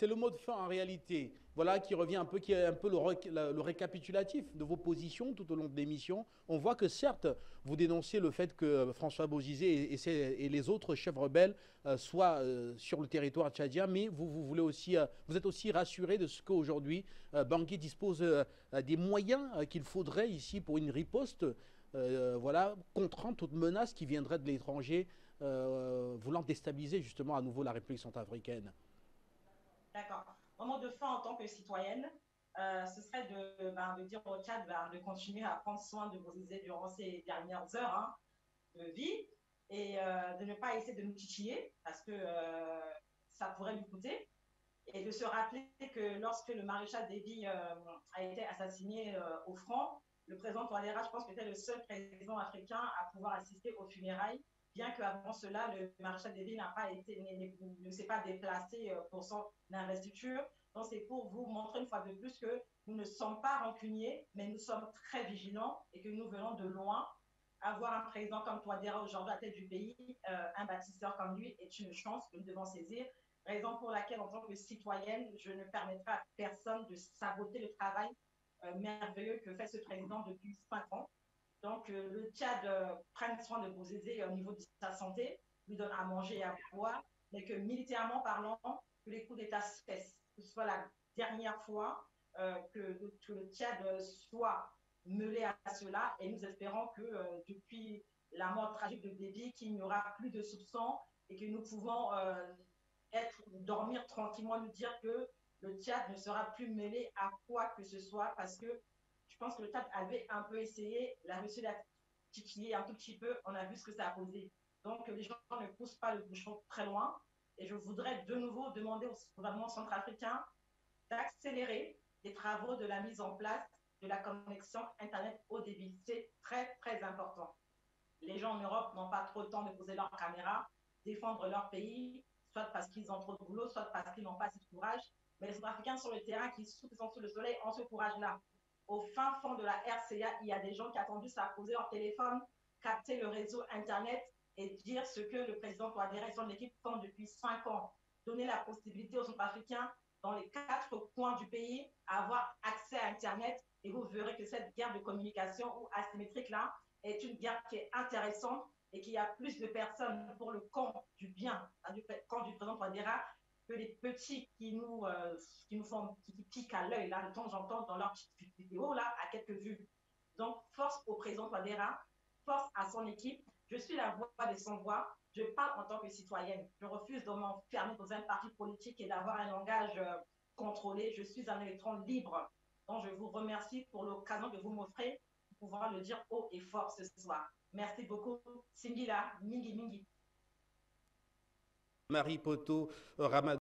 c'est le mot de fin en réalité. Voilà qui revient un peu, qui est un peu le récapitulatif de vos positions tout au long de l'émission. On voit que certes, vous dénoncez le fait que François Bozizé et les autres chefs rebelles soient sur le territoire tchadien, mais vous voulez aussi, vous êtes aussi rassuré de ce qu'aujourd'hui Bangui dispose des moyens qu'il faudrait ici pour une riposte, voilà, contrant toute menace qui viendrait de l'étranger, voulant déstabiliser justement à nouveau la République centrafricaine. D'accord. Mon mot de fin en tant que citoyenne, ce serait de dire au Tchad de continuer à prendre soin de vos idées durant ces dernières heures de vie et de ne pas essayer de nous titiller parce que ça pourrait lui coûter. Et de se rappeler que lorsque le maréchal Déby a été assassiné au front, le président Touadéra, je pense que était le seul président africain à pouvoir assister aux funérailles, bien qu'avant cela, le maréchal Déby ne s'est pas déplacé pour son investiture. Donc, c'est pour vous montrer une fois de plus que nous ne sommes pas rancuniers, mais nous sommes très vigilants et que nous venons de loin. Avoir un président comme Touadéra aujourd'hui à la tête du pays, un bâtisseur comme lui, est une chance que nous devons saisir. Raison pour laquelle, en tant que citoyenne, je ne permettrai à personne de saboter le travail merveilleux que fait ce président depuis 5 ans. Donc, le Tchad prenne soin de Bozizé au niveau de sa santé, lui donne à manger et à boire, mais que militairement parlant, que les coups d'État cessent. Que ce soit la dernière fois que le Tchad soit mêlé à cela. Et nous espérons que depuis la mort tragique de Déby, qu'il n'y aura plus de soupçons et que nous pouvons dormir tranquillement, nous dire que le Tchad ne sera plus mêlé à quoi que ce soit parce que je pense que le Tchad avait un peu essayé, la Russie l'a titillé un tout petit peu, on a vu ce que ça a posé. Donc les gens ne poussent pas le bouchon très loin et je voudrais de nouveau demander au gouvernement centrafricain d'accélérer les travaux de la mise en place de la connexion Internet haut débit. C'est très, très important. Les gens en Europe n'ont pas trop le temps de poser leur caméra, défendre leur pays, soit parce qu'ils ont trop de boulot, soit parce qu'ils n'ont pas assez de courage. Mais les Sud-Africains sur le terrain qui sont sous le soleil ont ce courage-là. Au fin fond de la RCA, il y a des gens qui attendent juste à poser leur téléphone, capter le réseau Internet et dire ce que le président Touadéra et son équipe font depuis 5 ans. Donner la possibilité aux Sud-Africains, dans les 4 coins du pays, à avoir accès à Internet. Et vous verrez que cette guerre de communication ou asymétrique-là, est une guerre qui est intéressante et qui a plus de personnes pour le camp du bien, du camp du président Touadéra, que les petits qui piquent à l'œil, là, de temps en temps, dans leurs petites vidéos, là, à quelques vues. Donc, force au président Touadéra, force à son équipe. Je suis la voix des sans-voix. Je parle en tant que citoyenne. Je refuse de m'enfermer dans un parti politique et d'avoir un langage contrôlé. Je suis un électron libre. Donc, je vous remercie pour l'occasion que vous m'offrez pouvoir le dire haut et fort ce soir. Merci beaucoup. Singila, Mingi Mingi. Marie Poto Ramadan.